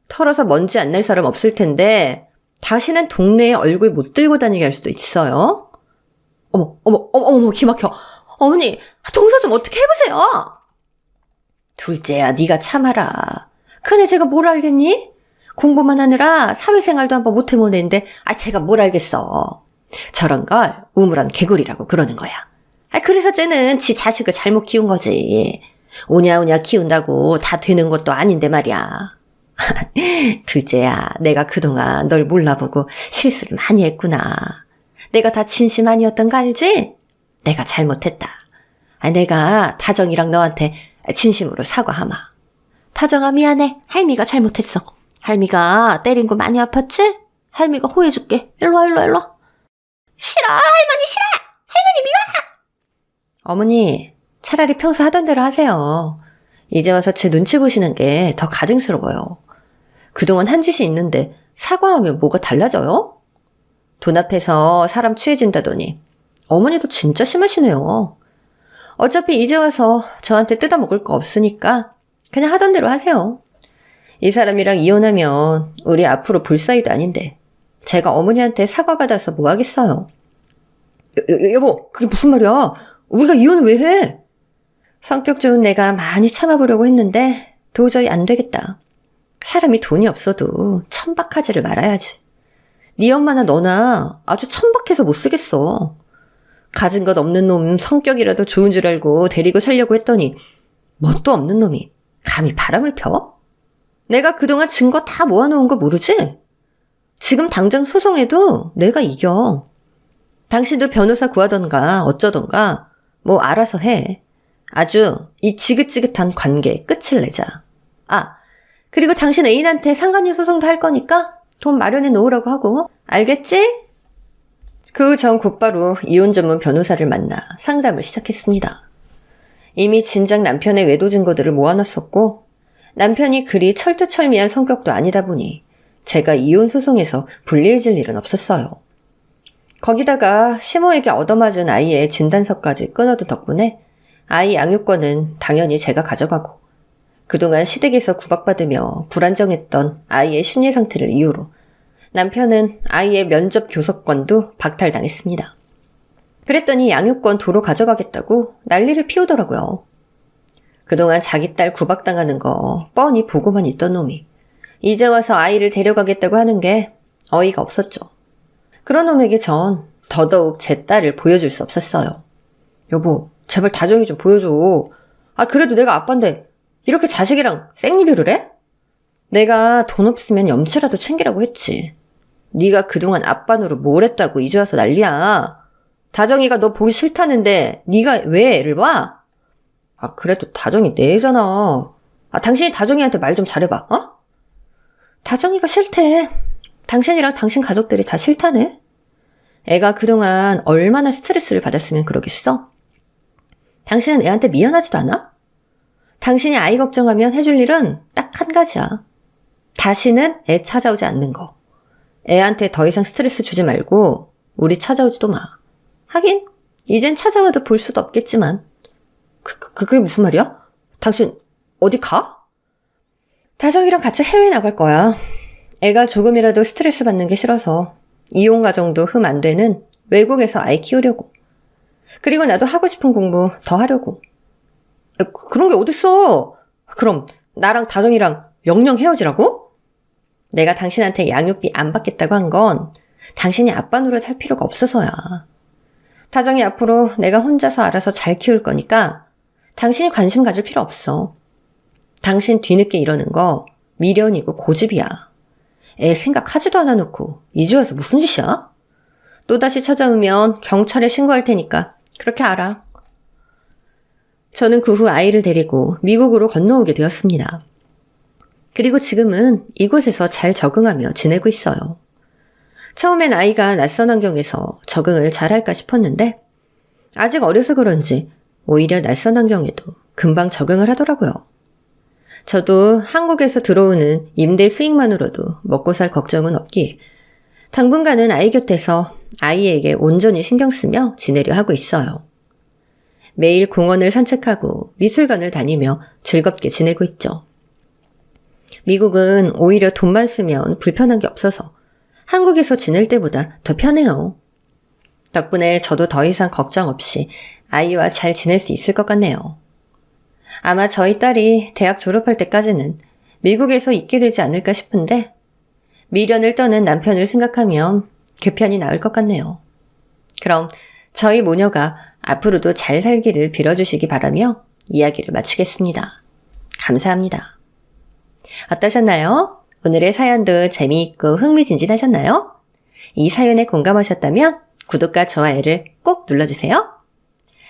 털어서 먼지 안 날 사람 없을 텐데 다시는 동네에 얼굴 못 들고 다니게 할 수도 있어요. 어머, 기 막혀. 어머니, 동서 좀 어떻게 해보세요. 둘째야, 네가 참아라. 큰애 제가 뭘 알겠니? 공부만 하느라 사회생활도 한번 못 해보는데 제가 뭘 알겠어. 저런 걸 우물안 개구리라고 그러는 거야. 그래서 쟤는 지 자식을 잘못 키운 거지. 오냐오냐 키운다고 다 되는 것도 아닌데 말이야. 둘째야, 내가 그동안 널 몰라보고 실수를 많이 했구나. 내가 다 진심 아니었던 거 알지? 내가 잘못했다. 내가 다정이랑 너한테 진심으로 사과하마. 다정아 미안해. 할미가 잘못했어. 할미가 때린 거 많이 아팠지? 할미가 호해줄게. 일로와. 싫어, 할머니 싫어! 할머니 미워! 어머니, 차라리 평소 하던 대로 하세요. 이제 와서 제 눈치 보시는 게 더 가증스러워요. 그동안 한 짓이 있는데 사과하면 뭐가 달라져요? 돈 앞에서 사람 취해진다더니 어머니도 진짜 심하시네요. 어차피 이제 와서 저한테 뜯어먹을 거 없으니까 그냥 하던 대로 하세요. 이 사람이랑 이혼하면 우리 앞으로 볼 사이도 아닌데 제가 어머니한테 사과받아서 뭐 하겠어요? 여보, 그게 무슨 말이야? 우리가 이혼을 왜 해? 성격 좋은 내가 많이 참아보려고 했는데 도저히 안 되겠다. 사람이 돈이 없어도 천박하지를 말아야지. 네 엄마나 너나 아주 천박해서 못 쓰겠어. 가진 것 없는 놈 성격이라도 좋은 줄 알고 데리고 살려고 했더니 뭣도 없는 놈이 감히 바람을 펴? 내가 그동안 증거 다 모아놓은 거 모르지? 지금 당장 소송해도 내가 이겨. 당신도 변호사 구하던가 어쩌던가 뭐 알아서 해. 아주 이 지긋지긋한 관계에 끝을 내자. 그리고 당신 애인한테 상간녀 소송도 할 거니까 돈 마련해 놓으라고 하고. 알겠지? 그 전 곧바로 이혼 전문 변호사를 만나 상담을 시작했습니다. 이미 진작 남편의 외도 증거들을 모아놨었고 남편이 그리 철두철미한 성격도 아니다 보니 제가 이혼 소송에서 불리해질 일은 없었어요. 거기다가 시모에게 얻어맞은 아이의 진단서까지 끊어둔 덕분에 아이 양육권은 당연히 제가 가져가고 그동안 시댁에서 구박받으며 불안정했던 아이의 심리 상태를 이유로 남편은 아이의 면접 교섭권도 박탈당했습니다. 그랬더니 양육권 도로 가져가겠다고 난리를 피우더라고요. 그동안 자기 딸 구박당하는 거 뻔히 보고만 있던 놈이 이제 와서 아이를 데려가겠다고 하는 게 어이가 없었죠. 그런 놈에게 전 더더욱 제 딸을 보여줄 수 없었어요. 여보, 제발 다정이 좀 보여줘. 그래도 내가 아빠인데 이렇게 자식이랑 생리별을 해? 내가 돈 없으면 염치라도 챙기라고 했지. 네가 그동안 아빠 노릇 뭘 했다고 이제 와서 난리야. 다정이가 너 보기 싫다는데 네가 왜 애를 봐? 그래도 다정이 내 애잖아. 당신이 다정이한테 말 좀 잘해봐. 다정이가 싫대. 당신이랑 당신 가족들이 다 싫다네. 애가 그동안 얼마나 스트레스를 받았으면 그러겠어? 당신은 애한테 미안하지도 않아? 당신이 아이 걱정하면 해줄 일은 딱 한 가지야. 다시는 애 찾아오지 않는 거. 애한테 더 이상 스트레스 주지 말고 우리 찾아오지도 마. 하긴 이젠 찾아와도 볼 수도 없겠지만. 그게 무슨 말이야? 당신 어디 가? 다정이랑 같이 해외 나갈 거야. 애가 조금이라도 스트레스 받는 게 싫어서 이혼 가정도 흠 안 되는 외국에서 아이 키우려고. 그리고 나도 하고 싶은 공부 더 하려고. 그런 게 어딨어? 그럼 나랑 다정이랑 영영 헤어지라고? 내가 당신한테 양육비 안 받겠다고 한 건 당신이 아빠 노릇 할 필요가 없어서야. 다정이 앞으로 내가 혼자서 알아서 잘 키울 거니까 당신이 관심 가질 필요 없어. 당신 뒤늦게 이러는 거 미련이고 고집이야. 애 생각하지도 않아 놓고 이제 와서 무슨 짓이야? 또다시 찾아오면 경찰에 신고할 테니까 그렇게 알아. 저는 그 후 아이를 데리고 미국으로 건너오게 되었습니다. 그리고 지금은 이곳에서 잘 적응하며 지내고 있어요. 처음엔 아이가 낯선 환경에서 적응을 잘할까 싶었는데 아직 어려서 그런지 오히려 낯선 환경에도 금방 적응을 하더라고요. 저도 한국에서 들어오는 임대 수익만으로도 먹고 살 걱정은 없기에 당분간은 아이 곁에서 아이에게 온전히 신경 쓰며 지내려 하고 있어요. 매일 공원을 산책하고 미술관을 다니며 즐겁게 지내고 있죠. 미국은 오히려 돈만 쓰면 불편한 게 없어서 한국에서 지낼 때보다 더 편해요. 덕분에 저도 더 이상 걱정 없이 아이와 잘 지낼 수 있을 것 같네요. 아마 저희 딸이 대학 졸업할 때까지는 미국에서 있게 되지 않을까 싶은데 미련을 떠는 남편을 생각하면 개편이 나을 것 같네요. 그럼 저희 모녀가 앞으로도 잘 살기를 빌어주시기 바라며 이야기를 마치겠습니다. 감사합니다. 어떠셨나요? 오늘의 사연도 재미있고 흥미진진하셨나요? 이 사연에 공감하셨다면 구독과 좋아요를 꼭 눌러주세요.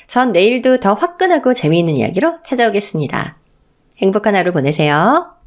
전 내일도 더 화끈하고 재미있는 이야기로 찾아오겠습니다. 행복한 하루 보내세요.